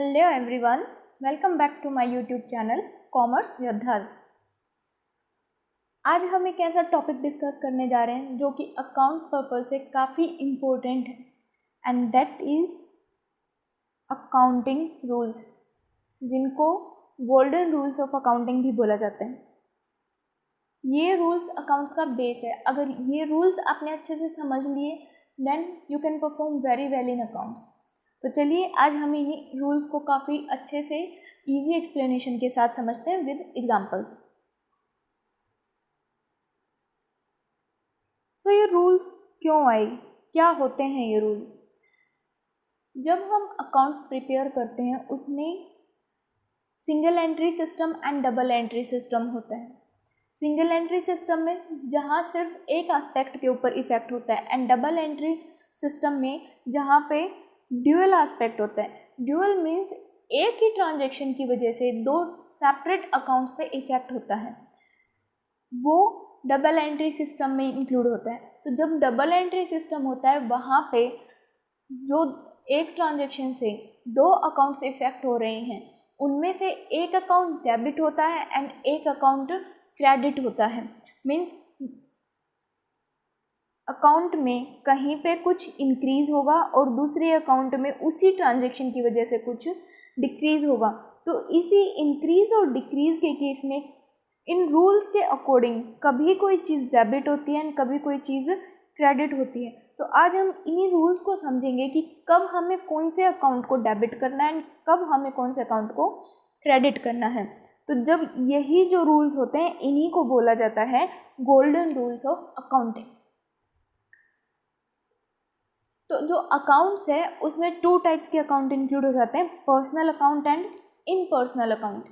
Hello everyone, welcome back to my YouTube channel commerce योद्धास। आज हम एक ऐसा टॉपिक डिस्कस करने जा रहे हैं जो कि अकाउंट्स पर्पस से काफ़ी इम्पोर्टेंट है and that is accounting rules, जिनको गोल्डन रूल्स ऑफ अकाउंटिंग भी बोला जाता है। ये रूल्स अकाउंट्स का बेस है। अगर ये रूल्स आपने अच्छे से समझ लिए then you can perform very well in accounts. तो चलिए आज हम इन्हीं रूल्स को काफ़ी अच्छे से इजी एक्सप्लेनेशन के साथ समझते हैं विद एग्जांपल्स। सो ये रूल्स क्यों आए, क्या होते हैं ये रूल्स? जब हम अकाउंट्स प्रिपेयर करते हैं उसमें single entry system and double entry system होता है। सिंगल एंट्री सिस्टम में जहाँ सिर्फ एक एस्पेक्ट के ऊपर इफेक्ट होता है एंड डबल एंट्री सिस्टम में जहाँ पे ड्यूअल एस्पेक्ट होता है। ड्यूअल मीन्स एक ही ट्रांजैक्शन की वजह से दो सेपरेट अकाउंट्स पे इफेक्ट होता है, वो डबल एंट्री सिस्टम में इंक्लूड होता है। तो जब डबल एंट्री सिस्टम होता है वहाँ पे जो एक ट्रांजैक्शन से दो अकाउंट्स इफेक्ट हो रहे हैं उनमें से एक अकाउंट डेबिट होता है एंड एक अकाउंट क्रेडिट होता है। मीन्स अकाउंट में कहीं पे कुछ इंक्रीज होगा और दूसरे अकाउंट में उसी ट्रांजैक्शन की वजह से कुछ डिक्रीज होगा। तो इसी इंक्रीज और डिक्रीज के केस में इन रूल्स के अकॉर्डिंग कभी कोई चीज़ डेबिट होती है एंड कभी कोई चीज़ क्रेडिट होती है। तो आज हम इन्हीं रूल्स को समझेंगे कि कब हमें कौन से अकाउंट को डेबिट करना है एंड कब हमें कौन से अकाउंट को क्रेडिट करना है। तो जब यही जो रूल्स होते हैं इन्हीं को बोला जाता है गोल्डन रूल्स ऑफ अकाउंटिंग। तो जो अकाउंट्स है उसमें टू टाइप्स के अकाउंट इंक्लूड हो जाते हैं, personal account and impersonal account.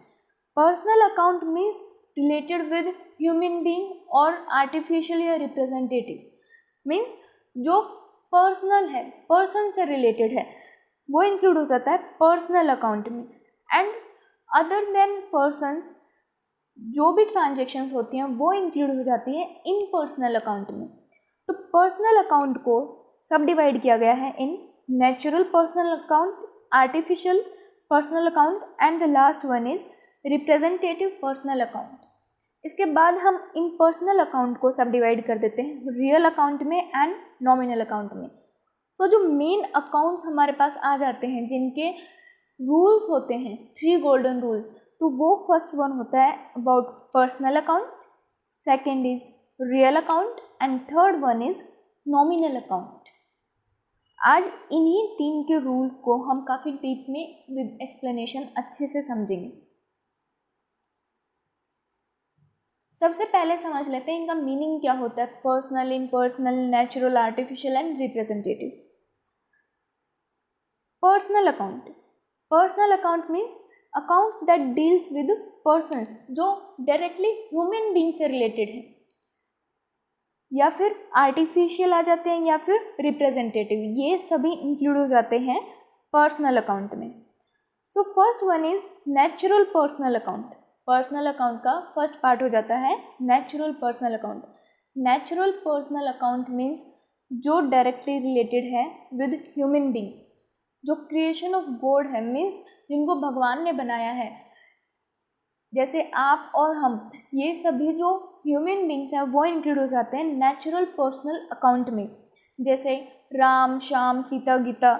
Personal account means related with human being और आर्टिफिशियल या रिप्रेजेंटेटिव। मीन्स जो पर्सनल है, पर्सन से रिलेटेड है, वो इंक्लूड हो जाता है पर्सनल अकाउंट में। एंड अदर देन पर्सन्स जो भी ट्रांजेक्शन्स होती हैं वो इंक्लूड हो जाती है इन पर्सनल अकाउंट में। तो पर्सनल अकाउंट को सब डिवाइड किया गया है in natural personal account, artificial personal account and the last one is representative personal account. इसके बाद हम इन पर्सनल अकाउंट को सब डिवाइड कर देते हैं रियल अकाउंट में एंड नॉमिनल अकाउंट में। सो जो मेन अकाउंट्स हमारे पास आ जाते हैं जिनके रूल्स होते हैं, 3 गोल्डन रूल्स, तो वो फर्स्ट वन होता है about personal account, second is real account and third one is nominal account. आज इन्हीं 3 के रूल्स को हम काफ़ी डीप में विद एक्सप्लेनेशन अच्छे से समझेंगे। सबसे पहले समझ लेते हैं इनका मीनिंग क्या होता है, personal, impersonal, natural, artificial and representative. Personal account, personal account means accounts that deals with persons, जो डायरेक्टली ह्यूमन बीइंग से रिलेटेड है, या फिर आर्टिफिशियल आ जाते हैं या फिर रिप्रेजेंटेटिव, ये सभी इंक्लूड हो जाते हैं पर्सनल अकाउंट में। So first one is natural personal account. Personal account का फर्स्ट पार्ट हो जाता है natural personal account. Natural personal account means जो डायरेक्टली रिलेटेड है विद ह्यूमन बीइंग, जो क्रिएशन ऑफ गॉड है, मीन्स जिनको भगवान ने बनाया है, जैसे आप और हम, ये सभी जो ह्यूमन बींग्स हैं वो इंक्लूड हो जाते हैं नेचुरल पर्सनल अकाउंट में। जैसे राम, श्याम, सीता, गीता,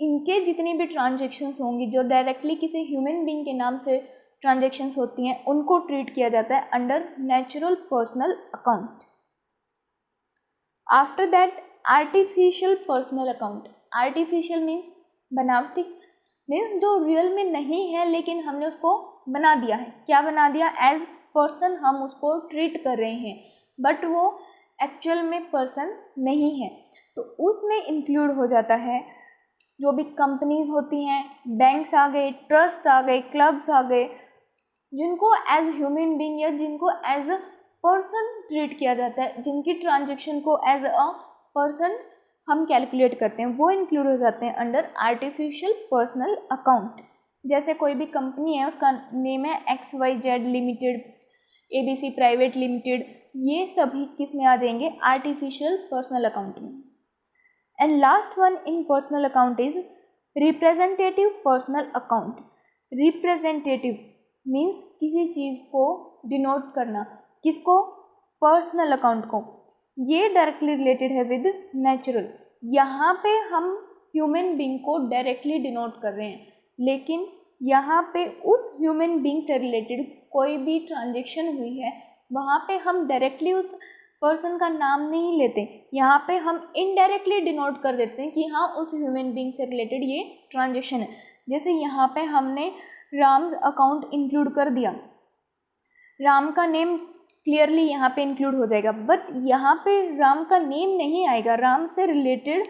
इनके जितनी भी ट्रांजैक्शंस होंगी जो डायरेक्टली किसी ह्यूमन बींग के नाम से ट्रांजैक्शंस होती हैं उनको ट्रीट किया जाता है under natural personal account. After that artificial personal account. Artificial means बनावटी, मीन्स जो रियल में नहीं है लेकिन हमने उसको बना दिया है। क्या बना दिया? एज पर्सन हम उसको ट्रीट कर रहे हैं बट वो एक्चुअल में पर्सन नहीं है। तो उसमें इंक्लूड हो जाता है जो भी कंपनीज होती हैं, बैंक्स आ गए, ट्रस्ट आ गए, क्लब्स आ गए, जिनको एज ह्यूमन बीइंग या जिनको एज अ पर्सन ट्रीट किया जाता है, जिनकी ट्रांजेक्शन को एज अ पर्सन हम कैलकुलेट करते हैं, वो इंक्लूड हो जाते हैं अंडर आर्टिफिशियल पर्सनल अकाउंट। जैसे कोई भी कंपनी है, उसका नेम है XYZ limited, ABC private limited, ये सभी किस में आ जाएंगे? आर्टिफिशियल पर्सनल अकाउंट में। And last one in personal account is representative personal account, representative means किसी चीज़ को डिनोट करना, किसको, पर्सनल अकाउंट को। ये डायरेक्टली रिलेटेड है विद नेचुरल, यहाँ पे हम ह्यूमन बीइंग को डायरेक्टली डिनोट कर रहे हैं, लेकिन यहाँ पे उस ह्यूमन बीइंग से रिलेटेड कोई भी ट्रांजेक्शन हुई है वहाँ पे हम डायरेक्टली उस पर्सन का नाम नहीं लेते, यहाँ पे हम इनडायरेक्टली डिनोट कर देते हैं कि हाँ उस ह्यूमन बीइंग से रिलेटेड ये ट्रांजेक्शन है। जैसे यहाँ पे हमने राम्स अकाउंट इंक्लूड कर दिया, राम का नेम क्लियरली यहाँ पे इंक्लूड हो जाएगा, बट यहाँ पे राम का नेम नहीं आएगा, राम से रिलेटेड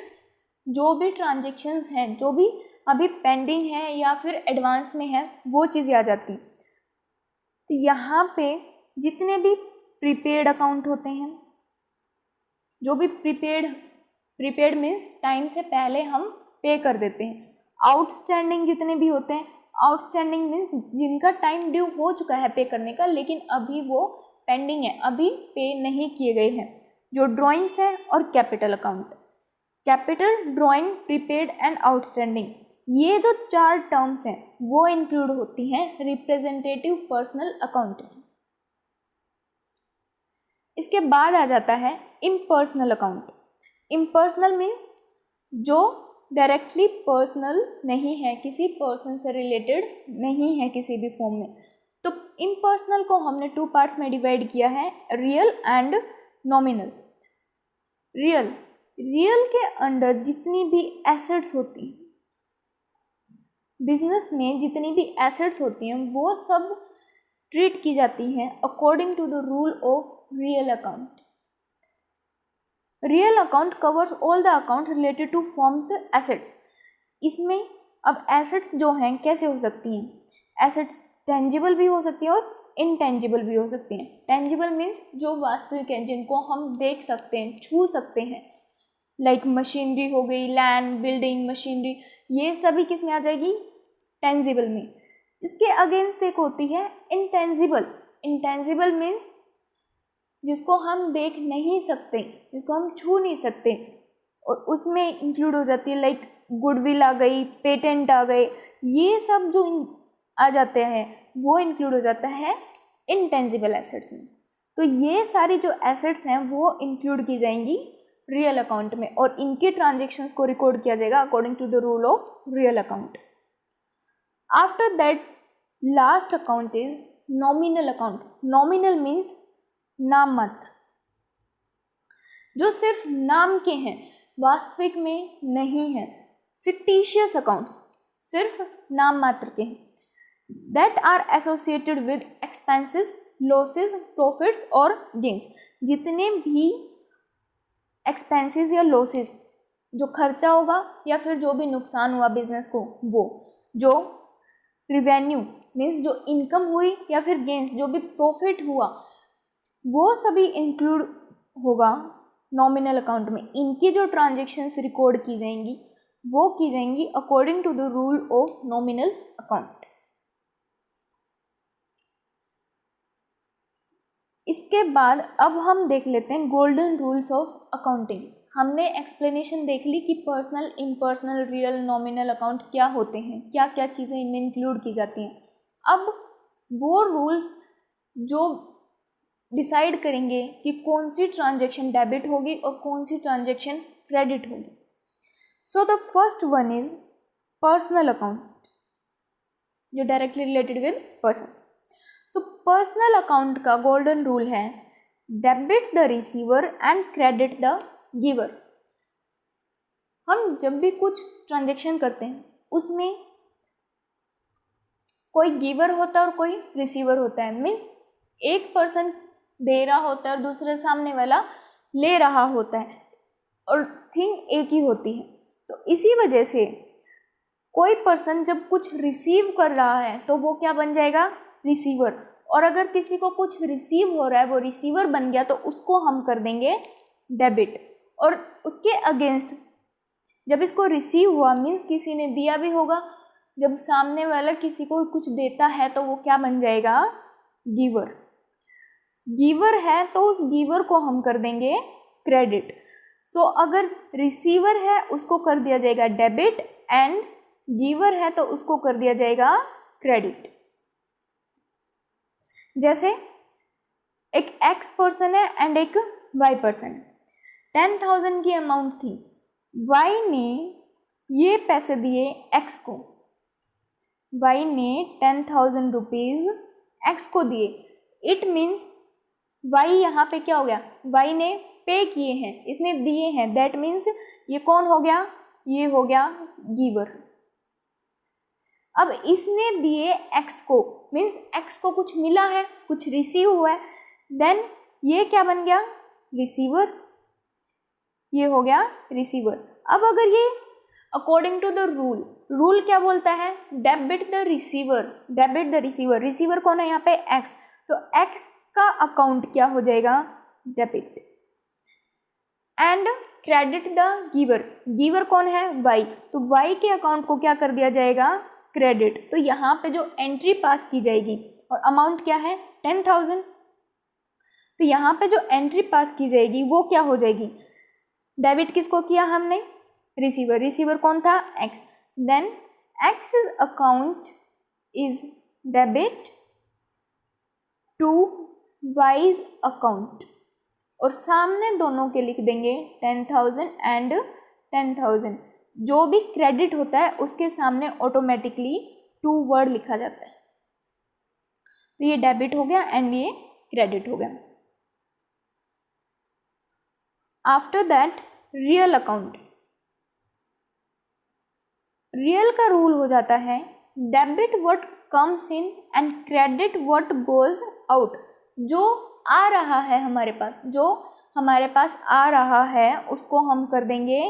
जो भी ट्रांजेक्शन्स हैं, जो भी अभी पेंडिंग है या फिर एडवांस में है, वो चीज़ें आ जाती। तो यहाँ पे जितने भी प्रीपेड अकाउंट होते हैं, जो भी प्रीपेड मीन्स टाइम से पहले हम पे कर देते हैं, आउटस्टैंडिंग जितने भी होते हैं, आउटस्टैंडिंग मीन्स जिनका टाइम ड्यू हो चुका है पे करने का लेकिन अभी वो पेंडिंग है, अभी पे नहीं किए गए हैं, जो ड्राइंग्स है, और capital account, capital, drawing, prepaid and outstanding, ये जो 4 टर्म्स हैं वो इंक्लूड होती हैं रिप्रेजेंटेटिव पर्सनल अकाउंट में। इसके बाद आ जाता है इम्पर्सनल अकाउंट। इम्पर्सनल मीन्स जो डायरेक्टली पर्सनल नहीं है, किसी पर्सन से रिलेटेड नहीं है किसी भी फॉर्म में। तो इम्पर्सनल को हमने 2 पार्ट्स में डिवाइड किया है, रियल एंड नॉमिनल। रियल के अंडर जितनी भी एसेट्स होती हैं, बिजनेस में जितनी भी एसेट्स होती हैं वो सब ट्रीट की जाती हैं according to the rule of real account. Real account covers all the accounts related to forms assets. इसमें अब एसेट्स जो हैं कैसे हो सकती हैं, एसेट्स टेंजिबल भी हो सकती हैं और इनटेंजिबल भी हो सकती हैं। टेंजिबल मीन्स जो वास्तविक हैं, जिनको हम देख सकते हैं, छू सकते हैं, लाइक मशीनरी हो गई, लैंड, बिल्डिंग, मशीनरी, ये सभी किस में आ जाएगी, टेंजिबल में। इसके अगेंस्ट एक होती है इनटेंजिबल। इनटेंजिबल मीन्स जिसको हम देख नहीं सकते, जिसको हम छू नहीं सकते, और उसमें इंक्लूड हो जाती है लाइक गुडविल आ गई, पेटेंट आ गए, ये सब जो आ जाते हैं वो इंक्लूड हो जाता है इनटेंजिबल एसेट्स में। तो ये सारी जो एसेट्स हैं वो इंक्लूड की जाएंगी रियल अकाउंट में और इनके ट्रांजेक्शन्स को रिकॉर्ड किया जाएगा according to the rule of real account. After that last account is nominal account. Nominal means नाम मात्र, जो सिर्फ नाम के हैं, वास्तविक में नहीं है। फिक्टिशियस अकाउंट्स सिर्फ नाम मात्र के हैं, that are associated with expenses, losses, profits और गेन्स। जितने भी एक्सपेंसेस या लॉसेस, जो खर्चा होगा या फिर जो भी नुकसान हुआ बिजनेस को, वो जो रिवेन्यू मीन्स जो इनकम हुई या फिर गेन्स जो भी प्रॉफिट हुआ, वो सभी इंक्लूड होगा नॉमिनल अकाउंट में। इनकी जो ट्रांजेक्शन्स रिकॉर्ड की जाएंगी वो की जाएंगी according to the rule of nominal account. इसके बाद अब हम देख लेते हैं गोल्डन रूल्स ऑफ अकाउंटिंग। हमने एक्सप्लेनेशन देख ली कि personal, impersonal, real, nominal account क्या होते हैं, क्या क्या चीज़ें इनमें इंक्लूड की जाती हैं। अब वो रूल्स जो डिसाइड करेंगे कि कौन सी ट्रांजैक्शन डेबिट होगी और कौन सी ट्रांजैक्शन क्रेडिट होगी। So the first one is personal account, जो directly related with persons. So personal account का गोल्डन रूल है debit the receiver and credit the giver. हम जब भी कुछ ट्रांजैक्शन करते हैं उसमें कोई गिवर होता है और कोई रिसीवर होता है। मीन्स एक पर्सन दे रहा होता है और दूसरे सामने वाला ले रहा होता है और थिंग एक ही होती है। तो इसी वजह से कोई पर्सन जब कुछ रिसीव कर रहा है तो वो क्या बन जाएगा, रिसीवर। और अगर किसी को कुछ रिसीव हो रहा है, वो रिसीवर बन गया, तो उसको हम कर देंगे डेबिट। और उसके अगेंस्ट जब इसको रिसीव हुआ मीन्स किसी ने दिया भी होगा, जब सामने वाला किसी को कुछ देता है तो वो क्या बन जाएगा, गिवर। गिवर है तो उस गिवर को हम कर देंगे क्रेडिट। सो अगर रिसीवर है उसको कर दिया जाएगा डेबिट एंड गिवर है तो उसको कर दिया जाएगा क्रेडिट। जैसे एक एक्स पर्सन है एंड एक वाई पर्सन, 10,000 की अमाउंट थी, वाई ने ये पैसे दिए एक्स को, वाई ने 10,000 रुपीज़ एक्स को दिए। इट मीन्स वाई यहाँ पे क्या हो गया, वाई ने पे किए हैं, इसने दिए हैं, दैट मीन्स ये कौन हो गया, ये हो गया गिवर। अब इसने दिए एक्स को, मीन्स एक्स को कुछ मिला है, कुछ रिसीव हुआ है, देन ये क्या बन गया, रिसीवर, ये हो गया रिसीवर। अब अगर ये अकॉर्डिंग टू द रूल क्या बोलता है, debit the receiver, debit the receiver, receiver कौन है यहाँ पे एक्स, तो एक्स का अकाउंट क्या हो जाएगा, debit, and credit the giver, giver कौन है वाई, तो वाई के अकाउंट को क्या कर दिया जाएगा, क्रेडिट। तो यहाँ पे जो एंट्री पास की जाएगी और अमाउंट क्या है 10,000, तो यहाँ पे जो एंट्री पास की जाएगी वो क्या हो जाएगी, डेबिट किसको किया हमने, रिसीवर, रिसीवर कौन था X, then X is account is debit to wise account, और सामने दोनों के लिख देंगे 10,000 एंड 10,000। जो भी क्रेडिट होता है उसके सामने ऑटोमेटिकली टू वर्ड लिखा जाता है, तो ये डेबिट हो गया एंड ये क्रेडिट हो गया। After that real account, real का रूल हो जाता है debit what comes in and credit what goes out. जो आ रहा है हमारे पास, जो हमारे पास आ रहा है उसको हम कर देंगे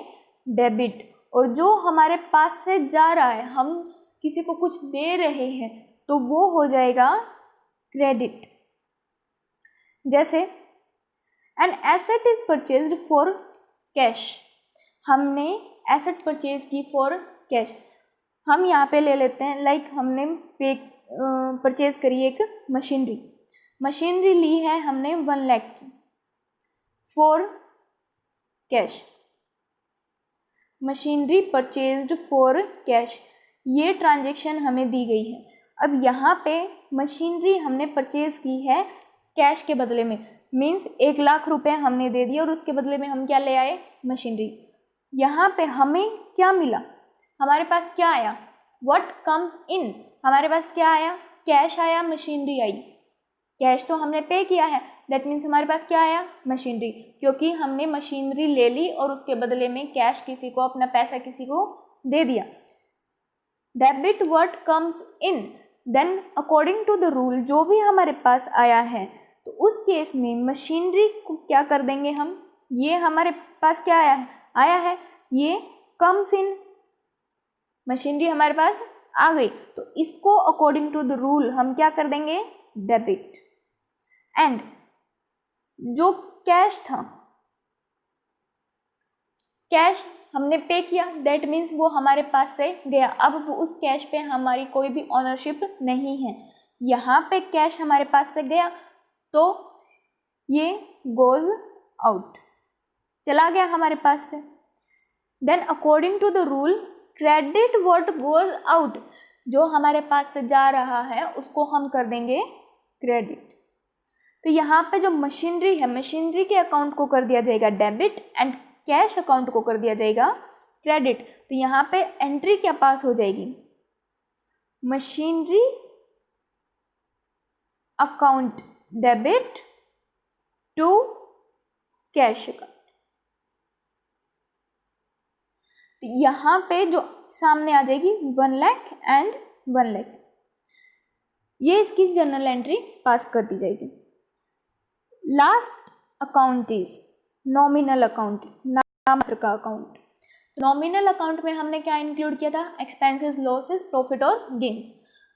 डेबिट, और जो हमारे पास से जा रहा है, हम किसी को कुछ दे रहे हैं, तो वो हो जाएगा क्रेडिट। जैसे an asset is purchased for cash, हमने एसेट परचेज की फॉर कैश। हम यहाँ पे ले लेते हैं, लाइक हमने परचेज करी एक मशीनरी, मशीनरी ली है हमने 1 लाख की for cash, machinery purchased for cash, ये ट्रांजैक्शन हमें दी गई है। अब यहाँ पे मशीनरी हमने परचेज की है कैश के बदले में, मीन्स 1 लाख रुपए हमने दे दिए और उसके बदले में हम क्या ले आए, मशीनरी। यहाँ पे हमें क्या मिला, हमारे पास क्या आया, व्हाट कम्स इन, हमारे पास क्या आया, कैश आया, मशीनरी आई। कैश तो हमने पे किया है, दैट मीन्स हमारे पास क्या आया, मशीनरी, क्योंकि हमने मशीनरी ले ली और उसके बदले में कैश किसी को, अपना पैसा किसी को दे दिया। Debit what comes in, then according to the rule जो भी हमारे पास आया है, तो उस केस में मशीनरी को क्या कर देंगे हम, ये हमारे पास क्या आया है, ये कम्स इन, मशीनरी हमारे पास आ गई, तो इसको अकॉर्डिंग टू द रूल हम क्या कर देंगे, डेबिट। एंड जो कैश था, कैश हमने पे किया, दैट मीन्स वो हमारे पास से गया, अब वो उस कैश पे हमारी कोई भी ऑनरशिप नहीं है। यहाँ पे कैश हमारे पास से गया तो ये गोज आउट, चला गया हमारे पास से। Then according to the rule credit what goes out, जो हमारे पास से जा रहा है उसको हम कर देंगे क्रेडिट। तो यहाँ पे जो मशीनरी है, मशीनरी के अकाउंट को कर दिया जाएगा डेबिट एंड कैश अकाउंट को कर दिया जाएगा क्रेडिट। तो यहाँ पे एंट्री क्या पास हो जाएगी, machinery account debit to cash account. तो यहाँ पे जो सामने आ जाएगी 1 लाख एंड 1 लाख, ये इसकी जर्नल एंट्री पास कर दी जाएगी। Last account is nominal account, नाममात्र का अकाउंट। नॉमिनल अकाउंट में हमने क्या इंक्लूड किया था, एक्सपेंसेस, लॉसेस, प्रॉफिट और गेन्स।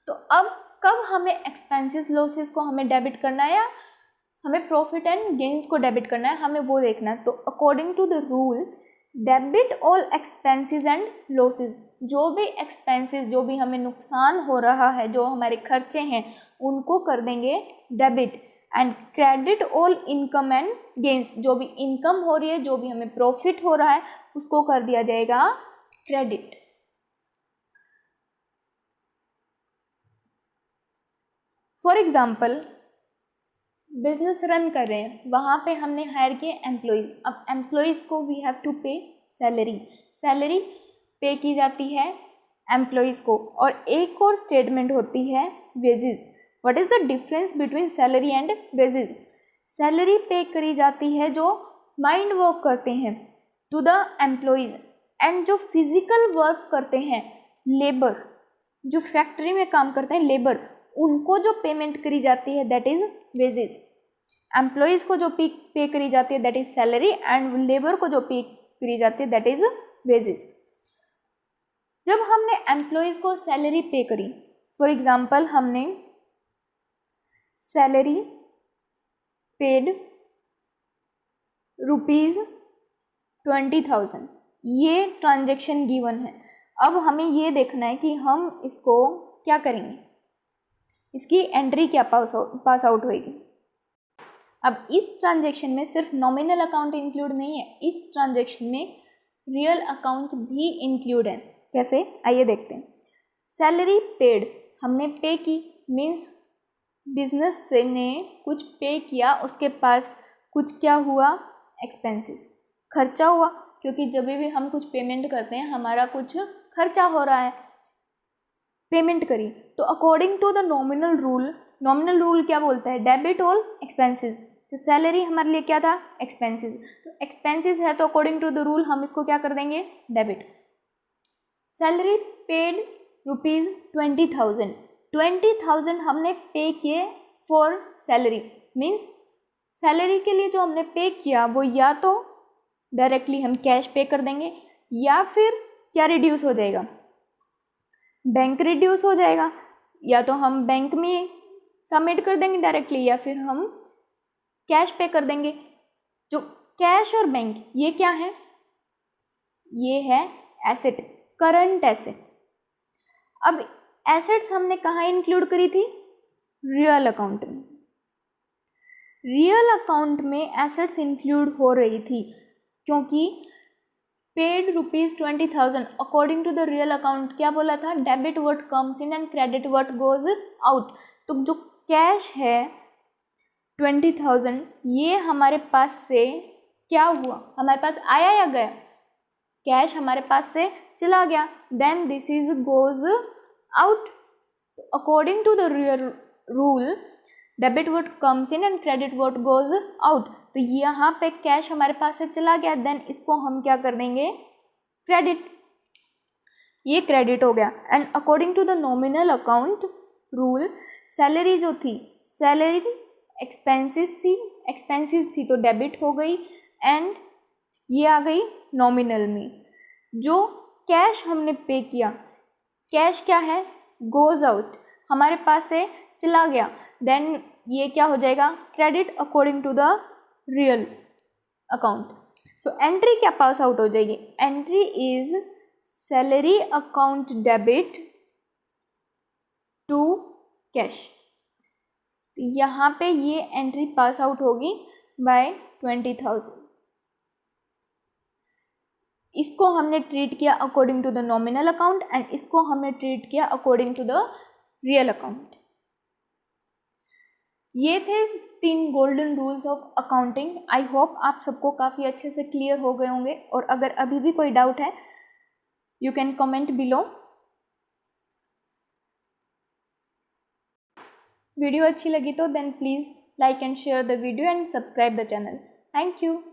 तो अब कब हमें एक्सपेंसेस, लॉसेस को हमें डेबिट करना है या हमें प्रॉफिट एंड गेन्स को डेबिट करना है, हमें वो देखना है। तो according to the rule debit all expenses and losses, जो भी एक्सपेंसेस, जो भी हमें नुकसान हो रहा है, जो हमारे खर्चे हैं, उनको कर देंगे debit. And credit all income and gains, जो भी इनकम हो रही है, जो भी हमें प्रॉफिट हो रहा है, उसको कर दिया जाएगा credit. For example business run कर रहे हैं, वहाँ पे हमने हायर किए एम्प्लॉयज़। अब एम्प्लॉयज़ को वी हैव टू पे सैलरी, सैलरी पे की जाती है एम्प्लॉयज़ को। और एक और स्टेटमेंट होती है wages. What is the difference between salary and wages? Salary पे करी जाती है जो माइंड वर्क करते हैं टू द एम्प्लॉयज़, एंड जो फिजिकल वर्क करते हैं लेबर, जो फैक्ट्री में काम करते हैं लेबर, उनको जो पेमेंट करी जाती है दैट इज़ वेजेस। एम्प्लॉयज़ को जो पे करी जाती है that is salary, and labour को जो पे करी जाती है दैट इज़ वेजेस। जब हमने एम्प्लॉयज़ को सैलरी पे करी, फॉर एग्ज़ाम्पल हमने सैलरी पेड ₹20,000, ये ट्रांजैक्शन गिवन है। अब हमें ये देखना है कि हम इसको क्या करेंगे, इसकी एंट्री क्या पास आउट होएगी। अब इस ट्रांजैक्शन में सिर्फ नॉमिनल अकाउंट इंक्लूड नहीं है, इस ट्रांजैक्शन में रियल अकाउंट भी इंक्लूड है। कैसे, आइए देखते हैं। सैलरी पेड हमने पे की, मीन्स बिजनेस से ने कुछ पे किया, उसके पास कुछ क्या हुआ, एक्सपेंसेस, खर्चा हुआ, क्योंकि जब भी हम कुछ पेमेंट करते हैं हमारा कुछ खर्चा हो रहा है, पेमेंट करी। तो according to the nominal rule क्या बोलता है, डेबिट ऑल एक्सपेंसेस। तो सैलरी हमारे लिए क्या था, एक्सपेंसेस, तो एक्सपेंसेस है तो अकॉर्डिंग टू द रूल हम इसको क्या कर देंगे, डेबिट। सैलरी पेड ₹20,000, 20,000 हमने पे किए फॉर सैलरी, मीन्स सैलरी के लिए जो हमने पे किया वो या तो डायरेक्टली हम कैश पे कर देंगे, या फिर क्या रिड्यूस हो जाएगा, बैंक रिड्यूस हो जाएगा, या तो हम बैंक में सबमिट कर देंगे डायरेक्टली, या फिर हम कैश पे कर देंगे। जो कैश और बैंक ये क्या है, ये है एसेट, करंट एसेट्स। अब एसेट्स हमने कहाँ इंक्लूड करी थी, रियल अकाउंट में। रियल अकाउंट में एसेट्स इंक्लूड हो रही थी क्योंकि paid ₹20,000 according to the real account क्या बोला था, debit what comes in and credit what goes out. तो जो कैश है 20,000 ये हमारे पास से क्या हुआ, हमारे पास आया या गया, कैश हमारे पास से चला गया, then this is goes out. According to the real rule debit what comes in and credit what goes out. तो यहाँ पे कैश हमारे पास से चला गया, देन इसको हम क्या कर देंगे, क्रेडिट, ये क्रेडिट हो गया। And according to the nominal account rule salary जो थी, सैलरी एक्सपेंसेस थी तो डेबिट हो गई, एंड ये आ गई नॉमिनल में। जो कैश हमने पे किया, कैश क्या है, गोज आउट, हमारे पास से चला गया, देन ये क्या हो जाएगा, credit according to the real account. So entry क्या पास आउट हो जाएगी, entry is salary account debit to cash. तो यहाँ पे ये एंट्री पास आउट होगी बाय 20,000। इसको हमने ट्रीट किया according to the nominal account, and इसको हमने ट्रीट किया according to the real account. ये थे 3 golden rules of accounting. I hope आप सबको काफ़ी अच्छे से क्लियर हो गए होंगे, और अगर अभी भी कोई डाउट है you can comment below. Video अच्छी लगी तो then please like and share the video and subscribe the channel. Thank you.